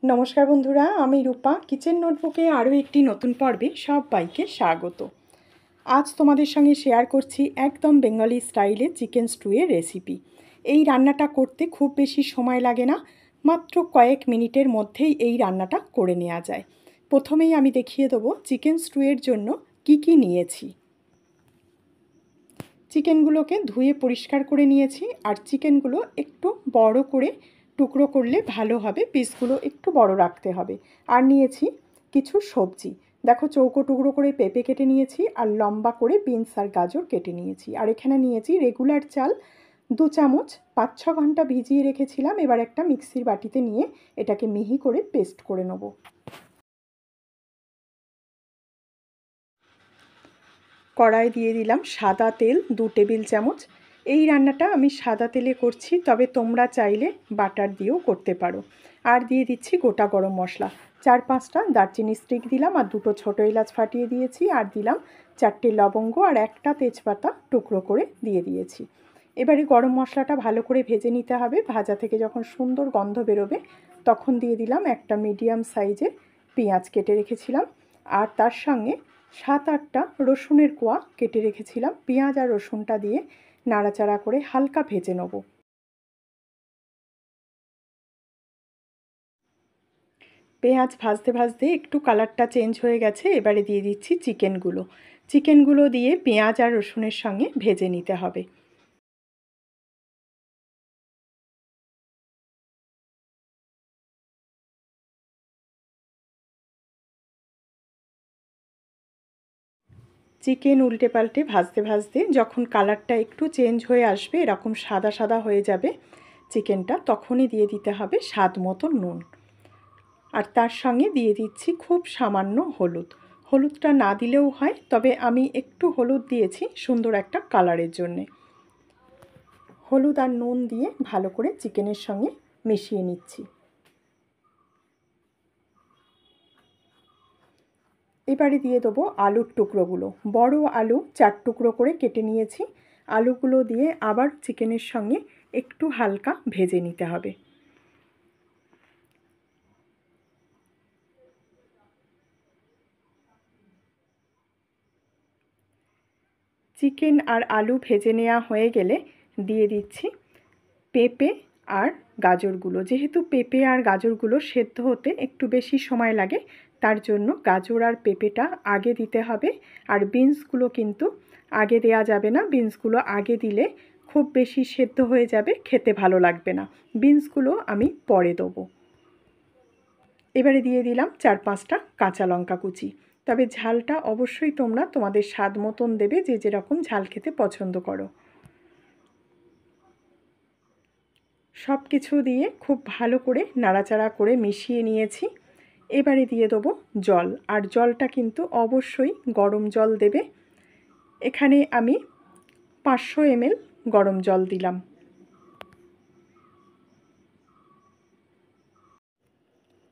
নমস্কার বন্ধুরা, আমি রূপা কিচেন নোটবুকে আরও একটি নতুন পর্বে সবাইকে স্বাগত। আজ তোমাদের সঙ্গে শেয়ার করছি একদম বেঙ্গলি স্টাইলে চিকেন স্টুয়ের রেসিপি। এই রান্নাটা করতে খুব বেশি সময় লাগে না, মাত্র কয়েক মিনিটের মধ্যেই এই রান্নাটা করে নেওয়া যায়। প্রথমেই আমি দেখিয়ে দেবো চিকেন স্টুয়ের জন্য কি কি নিয়েছি। চিকেনগুলোকে ধুয়ে পরিষ্কার করে নিয়েছি, আর চিকেনগুলো একটু বড় করে টুকরো করলে ভালো হবে, পিসগুলো একটু বড় রাখতে হবে। আর নিয়েছি কিছু সবজি, দেখো চৌকো টুকরো করে পেঁপে কেটে নিয়েছি, আর লম্বা করে বিনস আর গাজর কেটে নিয়েছি। আর এখানে নিয়েছি রেগুলার চাল 2 চামচ, 5-6 ঘন্টা ভিজিয়ে রেখেছিলাম। এবার একটা মিক্সির বাটিতে নিয়ে এটাকে মিহি করে পেস্ট করে নেব। কড়াই দিয়ে দিলাম সাদা তেল 2 টেবিল চামচ। এই রান্নাটা আমি সাদা তেলে করছি, তবে তোমরা চাইলে বাটার দিয়েও করতে পারো। আর দিয়ে দিচ্ছি গোটা গরম মশলা, 4-5টা দারচিনি স্টিক দিলাম, আর 2টো ছোটো এলাচ ফাটিয়ে দিয়েছি, আর দিলাম 4টে লবঙ্গ আর একটা তেজপাতা টুকরো করে দিয়ে দিয়েছি। এবারে গরম মশলাটা ভালো করে ভেজে নিতে হবে। ভাজা থেকে যখন সুন্দর গন্ধ বেরোবে তখন দিয়ে দিলাম একটা মিডিয়াম সাইজের পেঁয়াজ কেটে রেখেছিলাম, আর তার সঙ্গে 7-8টা রসুনের কোয়া কেটে রেখেছিলাম। পেঁয়াজ আর রসুনটা দিয়ে নাড়াচাড়া করে হালকা ভেজে নেব। পেঁয়াজ ভাজতে ভাজতে একটু কালারটা চেঞ্জ হয়ে গেছে, এবারে দিয়ে দিচ্ছি চিকেনগুলো দিয়ে পেঁয়াজ আর রসুনের সঙ্গে ভেজে নিতে হবে। চিকেন উল্টে পাল্টে ভাজতে ভাজতে যখন কালারটা একটু চেঞ্জ হয়ে আসবে, এরকম সাদা সাদা হয়ে যাবে চিকেনটা, তখনই দিয়ে দিতে হবে স্বাদ মতো নুন। আর তার সঙ্গে দিয়ে দিচ্ছি খুব সামান্য হলুদটা না দিলেও হয়, তবে আমি একটু হলুদ দিয়েছি সুন্দর একটা কালারের জন্যে। হলুদ আর নুন দিয়ে ভালো করে চিকেনের সঙ্গে মিশিয়ে নিচ্ছি। এবারে দিয়ে দেবো আলুর টুকরোগুলো। বড় আলু 4 টুকরো করে কেটে নিয়েছি। আলুগুলো দিয়ে আবার চিকেনের সঙ্গে একটু হালকা ভেজে নিতে হবে। চিকেন আর আলু ভেজে নেওয়া হয়ে গেলে দিয়ে দিচ্ছি পেঁপে আর গাজরগুলো। যেহেতু পেঁপে আর গাজরগুলো সেদ্ধ হতে একটু বেশি সময় লাগে, তার জন্য গাজর আর পেঁপেটা আগে দিতে হবে। আর বিনসগুলো কিন্তু আগে দেয়া যাবে না, বিনসগুলো আগে দিলে খুব বেশি সেদ্ধ হয়ে যাবে, খেতে ভালো লাগবে না। বিনসগুলো আমি পরে দেবো। এবারে দিয়ে দিলাম 4-5টা কাঁচা লঙ্কা কুচি। তবে ঝালটা অবশ্যই তোমরা তোমাদের স্বাদ মতন দেবে, যে যেরকম ঝাল খেতে পছন্দ করো। সব কিছু দিয়ে খুব ভালো করে নাড়াচাড়া করে মিশিয়ে নিয়েছি। এবারে দিয়ে দেবো জল, আর জলটা কিন্তু অবশ্যই গরম জল দেবে। এখানে আমি 500 ml গরম জল দিলাম।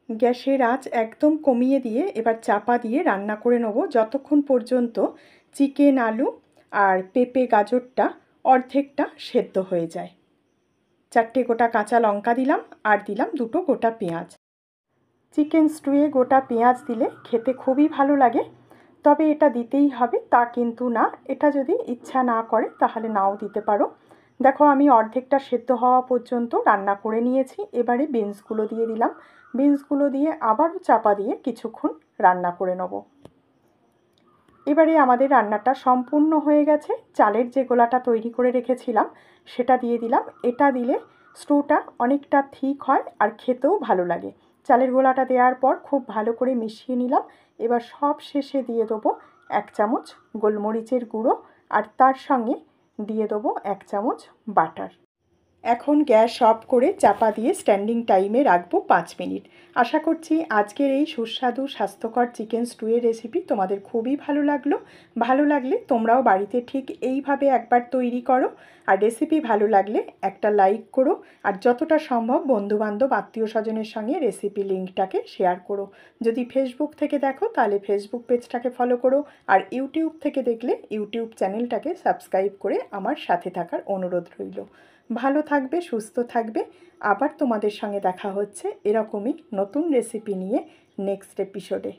গ্যাসের আঁচ একদম কমিয়ে দিয়ে এবার চাপা দিয়ে রান্না করে নেব, যতক্ষণ পর্যন্ত চিকেন, আলু আর পেঁপে গাজরটা অর্ধেকটা সেদ্ধ হয়ে যায়। 4টে গোটা কাঁচা লঙ্কা দিলাম, আর দিলাম 2টো গোটা পেঁয়াজ। চিকেন স্টুয়ে গোটা পেঁয়াজ দিলে খেতে খুবই ভালো লাগে, তবে এটা দিতেই হবে তা কিন্তু না। এটা যদি ইচ্ছা না করে তাহলে নাও দিতে পারো। দেখো আমি অর্ধেকটা সেদ্ধ হওয়া পর্যন্ত রান্না করে নিয়েছি। এবারে বিনসগুলো দিয়ে দিলাম। বিনসগুলো দিয়ে আবারও চাপা দিয়ে কিছুক্ষণ রান্না করে নেব। এবারে আমাদের রান্নাটা সম্পূর্ণ হয়ে গেছে। চালের যে গোলাটা তৈরি করে রেখেছিলাম সেটা দিয়ে দিলাম। এটা দিলে স্টুটা অনেকটা থিক হয় আর খেতেও ভালো লাগে। চালের গোলাটা দেওয়ার পর খুব ভালো করে মিশিয়ে নিলাম। এবার সব শেষে দিয়ে দেবো 1 চামচ গোলমরিচের গুঁড়ো, আর তার সঙ্গে দিয়ে দেবো 1 চামচ বাটার। এখন গ্যাস অফ করে চাপা দিয়ে স্ট্যান্ডিং টাইমে রাখবো 5 মিনিট। আশা করছি আজকের এই সুস্বাদু স্বাস্থ্যকর চিকেন স্টুয়ের রেসিপি তোমাদের খুবই ভালো লাগলো। ভালো লাগলে তোমরাও বাড়িতে ঠিক এইভাবে একবার তৈরি করো। আর রেসিপি ভালো লাগলে একটা লাইক করো, আর যতটা সম্ভব বন্ধুবান্ধব আত্মীয় স্বজনের সঙ্গে রেসিপি লিঙ্কটাকে শেয়ার করো। যদি ফেসবুক থেকে দেখো তাহলে ফেসবুক পেজটাকে ফলো করো, আর ইউটিউব থেকে দেখলে ইউটিউব চ্যানেলটাকে সাবস্ক্রাইব করে আমার সাথে থাকার অনুরোধ রইল। ভালো থাকবে, সুস্থ থাকবে। আবার তোমাদের সঙ্গে দেখা হচ্ছে এরকমই নতুন রেসিপি নিয়ে নেক্সট এপিসোডে।